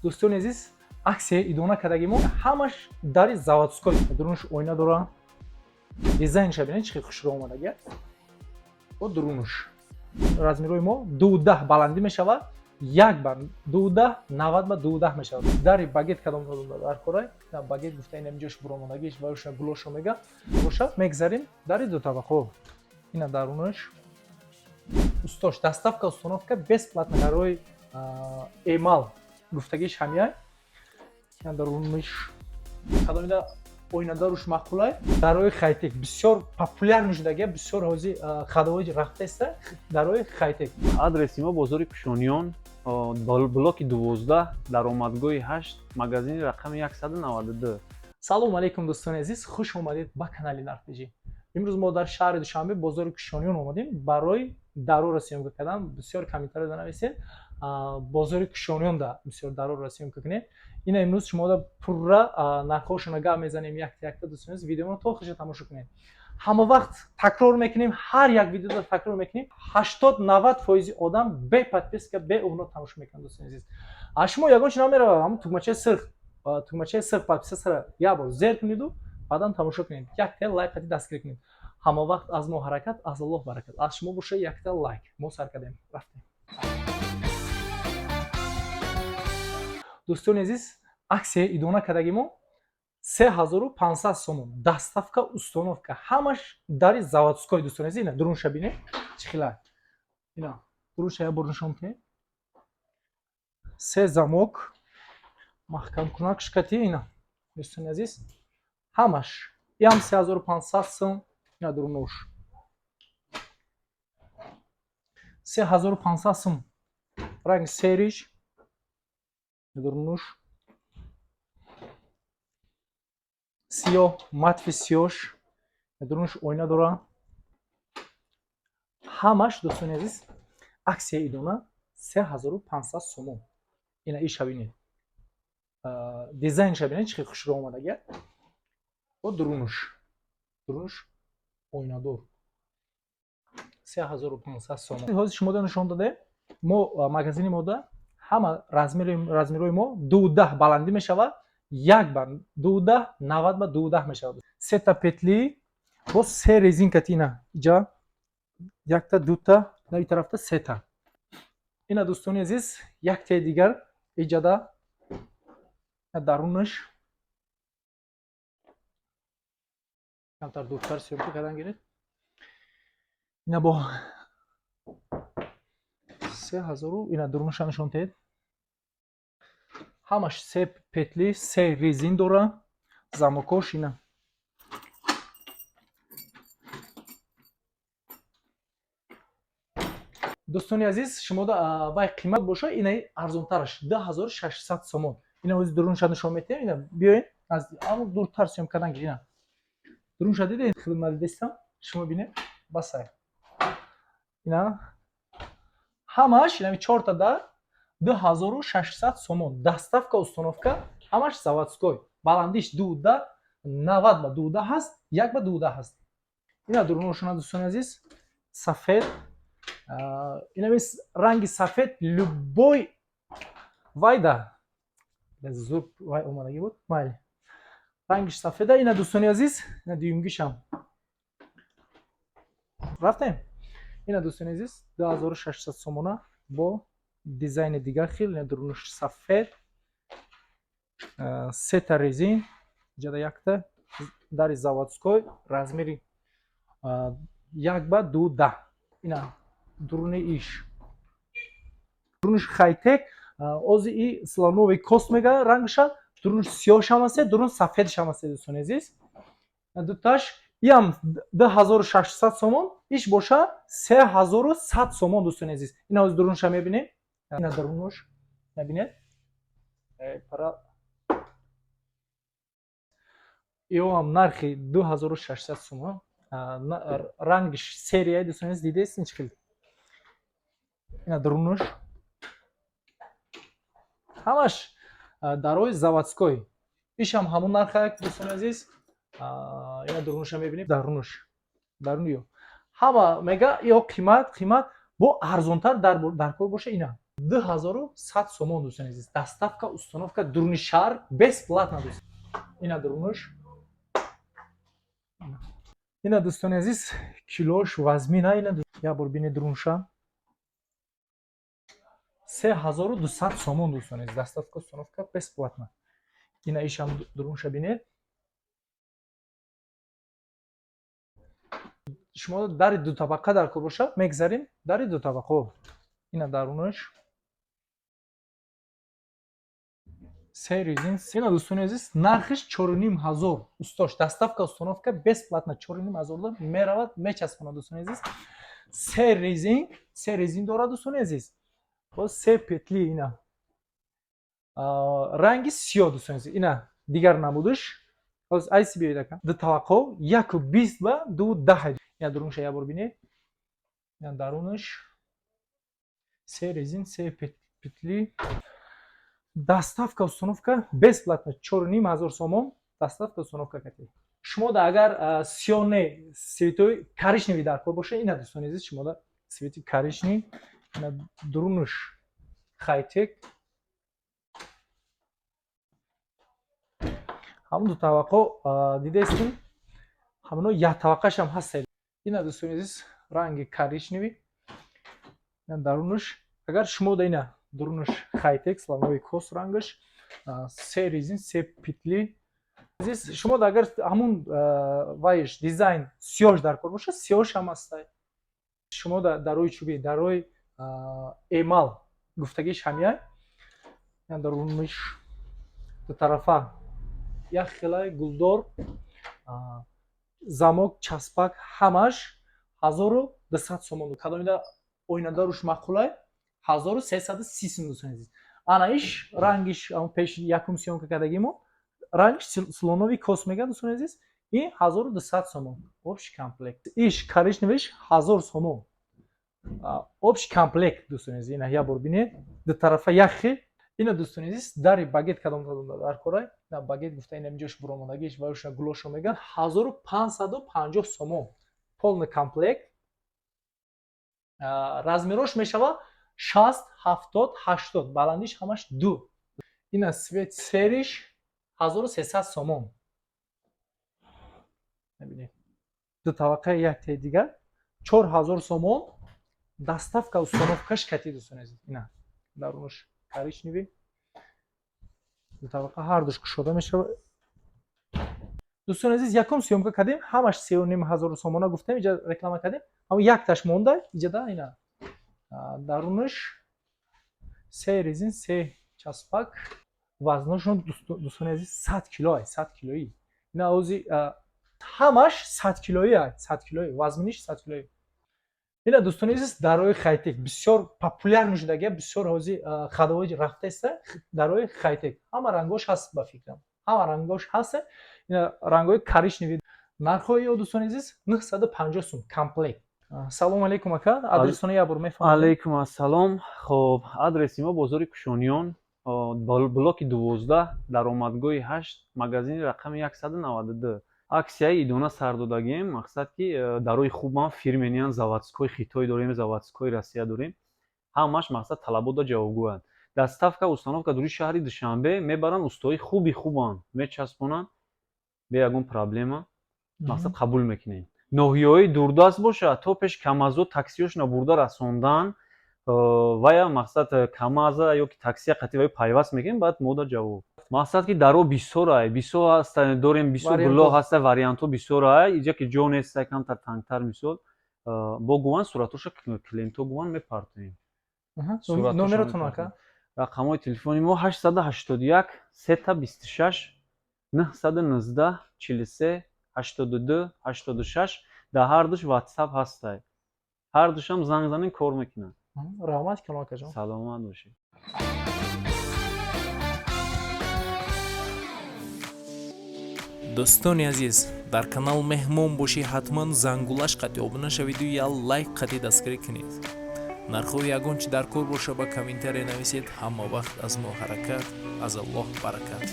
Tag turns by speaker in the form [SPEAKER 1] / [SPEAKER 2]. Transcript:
[SPEAKER 1] дӯстони азиз, аксия идона кардагимо ҳамаш дари заводской дурунш ойна дора. Дизайнша бинед чӣ хушро омадага. Бо дурунш размирои мо 12 баландӣ мешавад. 1 бар 12 90 ба 12 мешавад. Дари багет кадом дар корай? На багет гуфта ин инҷош буромадагиш ва уша гулошо мега. Боша мегзарим дари ду табақо. Ина дарунаш устош доставка установка бесплатно барои эмал гуфтагиш ҳамия. Ина дарунаш кадомида ойнадаруш мақулай дарои хайтек бисёр популярно шудага бисёр ҳозир хадовои рафтаста дарои хайтек.
[SPEAKER 2] Адреси мо бозори Кушониён, блоки 12, даромадгоҳи 8, магазини рақами 192.
[SPEAKER 1] Салому алейкум дӯстони азиз, хуш омадед ба канали Nartg. Имрӯз мо дар шаҳри Душанбе бозори Кушониён омадем барои дарора сёмка кардан. Бисёр комментария нависед бозори Кушониён да бисёр дарора сёмка кунед. Ина имрӯз шумо да пурра нархошо нагах мезанем якта дӯстони азиз, видеоно то охирша тамошо кунед. Ҳама вақт такрор мекунем, ҳар як видеода такрор мекунем. 80-90% одам бе подписка, бе овнот тамошо мекунанд дӯстони азиз. Шумо ягон чиз намеравад, ҳамун тугмачаи сирх подписа сара як бор зер куниду баъдан тамошо кунед. Якта лайк дастгирӣ кунед. Ҳама вақт аз мо ҳаракат, аз Аллоҳ баракат. Аз шумо боша якта лайк. Мо сар кардем, рафтем. дӯстони азиз, аксия идона кардагимо 3500 сомон доставка установка ҳамаш дари заводской. дӯстони азиз, ина дурунша бинед чӣ хелай. Ина дурунша як бор нишон кунед. Се замок маҳкамкунакшкати ина дӯстони азиз ҳамаш иам 3500 сом. ина дурунош 3500 сом ранги сериш дурунош сиёҳ матви сиёш дурунош ойна дора. ҳамаш дӯстони азиз аксия идона 3500 сомон. ина иша бинед дизайнша бинед чӣ хушро омадага. бо дурунош ойнадор 3500 сомон. ҳозир шумода нишон додем мо магазини мода ҳама размирои мо 12 баландӣ мешавад. 1 бар 12 90 ба 12 мешавад. сета петли бо се резинкати ина иҷа якта дута на ин тарафта сета. ина дӯстони азиз якте дигар иҷада дарунаш камтар дуртар сёмка кардан гиред. ина бо 3000 ина дурунша нишон теҳед. ҳамаш се петли се резин дора. замокош ина дӯстони азиз шумода вай қимат боша ина арзонтараш 2600 сомон. ина ҳозир дурунша нишон метем. ина биёед аз ҳамун дуртар сёмка кардан гиред. ина дурунша дидед хидмати дестам шумо бинед басай. ина ҳамаш ина 4 та дар 2600 сомон доставка установка ҳамаш заводской. баландиш 12 90 ба 12 ҳаст, 1 ба 12 ҳаст. ина дуруношона дӯстони азиз сафед. ина мис ранги сафед любой вайда зур вай омадаги буд. майли рангиш сафеда. ина дӯстони азиз ина дуюмгишам рафтем. ина дӯстони азиз 2600 сомона бо дизайни дигар хел. ина дурунаш сафед сета резин ҷада якта дари заводской размери 1 ба 12. ина дуруни иш дурунаш хайтек ози и слонови кост мега рангша. дурунаш сиёҳшам аст, дурун сафедшам аст дӯстони азиз. дуташ иам 2600 сомон иш боша 3100 сомон дӯстони азиз. ина ози дурунша мебинем. ина дурунош мебинед пара иам нархи 2600 сомон. рангиш серия дӯстони азиз дидест ин чӣ хел. ина дурунош ҳамаш дарои заводской. ишам ҳамун нарха дӯстони азиз. ина дуруноша мебинед. даруниё ҳама мега ё қимат бо арзонтар дар кор боша. ина 2100 сомон, дӯстони азиз. Доставка, установка дурни шаҳр бесплатна, дӯст. Ина дурунуш. Ина дӯстони азиз, килош вазмина ина я бор бинед дурунша. 3200 сомон, дӯстони азиз. Доставка, установка бесплатна. Ина ишам дурунша бинед. шумо дари ду табақа дар кор бошад, мегзарем дари ду табақо. Ина дарунаш. Се резин. Ина дӯстони азиз, нархиш 4500. Устош доставка, установка бесплатна 4500 меравад, мечаспонад, дӯстони азиз. Се резин дорад, дӯстони азиз. Боз се петли ина. Ранги сиёҳ, дӯстони азиз. Ина дигар намудиш. Боз айси биёед ака. Ду табақо 120 ба 210. Ина дурунша я бор бинед. Ина дарунаш. Се резин, се петли. Доставка, установка бесплатна 4500 сомон. Доставка, установка кати. Шумо да агар сиёне светои коричневый дар кор боша, ина дӯстони азиз, шумо да свети коричневый, ина дурунуш хайтек. ҳамон ду таваққо дидестин, ҳамоно як таваққашам ҳастед. Ина дӯстони азиз, ранги коричневый, ина дарунуш. Агар шумо да ина дурунуш хайтек, слоновый кос рангаш, се резин, се петли. Азиз, шумо да агар ҳамон вайш дизайн сиёҳш дар кор боша, сиёҳш ҳам ҳастай. Шумо да дарои чӯбӣ, дарои эмал гуфтагиш ҳамяй. Ина дарунуш ду тарафа як хелаи гулдор, замок, часпак, ҳамаш 1200 сомон. Кадомида ойнадаруш мақулай 1330 сум, дӯстони азиз. Ана иш рангиш пеш якум сиёнка кардагимо, рангиш слоновий кос мега, дӯстони азиз. Ин 1200 сомон. Общий комплект. Иш коричневиш 1000 сомон. Общий комплект, дӯстони азиз. Ина я бор бинед. Ду тарафа як хел. Ина дӯстони азиз, дари багет кадом дар корай. На багет гуфта ина инҷош буромадагиш ва уша гулошо меган 1550 сомон. Полный комплект. Размерош мешава 60, 70, 80. Баландиш ҳамаш 2. Ина свет сериш 1300 сомон. Набинед. Ду таваққа як те дигар 4000 сомон. Доставка, установкаш кати, дӯстони азиз. Ина дарунаш коричневый. Ду табақа ҳар душ кушода мешава. Дӯстони азиз, якум сиёмка кардем, ҳамаш 3500 сомона гуфтем, иҷа реклама кардем. Ама якташ монда, иҷа да ина. Дарунаш се резин, се часпак. Вазнашон дӯстони азиз 100 кило, 100 килои. Ина ози ҳамаш 100 килои, 100 килои, вазниш 100 килои. Ина дӯстони азиз, дарои хайтек бисёр популярно шудагия, бисёр ҳози хадовои рафтаста дарои хайтек. Ҳама рангош ҳаст ба фикрам. Ҳама рангош ҳаст. Ина рангои коричневий. Нархои ё дӯстони азиз 950 сум комплект. Салом алейкум ака. Адресони я бор мефаҳмед?
[SPEAKER 2] Алейкум ассалом. Хоб, адреси мо бозори Кушониён, блоки 12, даромадгоҳи 8, магазини рақами 192. Аксияи идона сар додагем, мақсад ки дарои хубам фирмениян заводской Хитой дорем, заводской Россия дорем. Ҳамаш мақсад талабота ҷавобгӯянд. Доставка, установка дури шаҳри Душанбе мебаранд, устои хубан мечаспонанд бе ягон проблема. Мақсад қабул мекунем. Ноҳияҳои дурдаст боша, то пеш камазо таксиёшна бурда расондан вая мақсад камаза ё ки таксия қативаи пайваст мекунем, баъд мода ҷавоб. Мақсад ки даро бисёрай, бисёр ҳаста, дорем бисёр гуло ҳаста, вариантҳо бисёрай. Иҷа ки ҷо неста, камтар тангтар мисол. Бо гуван суратоша клиентҳо гуван мепартоем.
[SPEAKER 1] Номератон ака?
[SPEAKER 2] Рақамҳои телефони мо 881 326 919 43 82 86. Дар ҳар душ WhatsApp ҳастай. Ҳар душам занг занем кор мекунад.
[SPEAKER 1] Раҳмат кунам акаҷон.
[SPEAKER 2] Саломат бошед.
[SPEAKER 3] дӯстони азиз, дар канал меҳмон бошӣ, ҳатман зангулаш қати обуна шавиду я лайк қати дастгирӣ кунед. нархои ягон чи дар кор боша ба комментария нависед. Ҳама вақт аз мо ҳаракат, аз Аллоҳ баракат.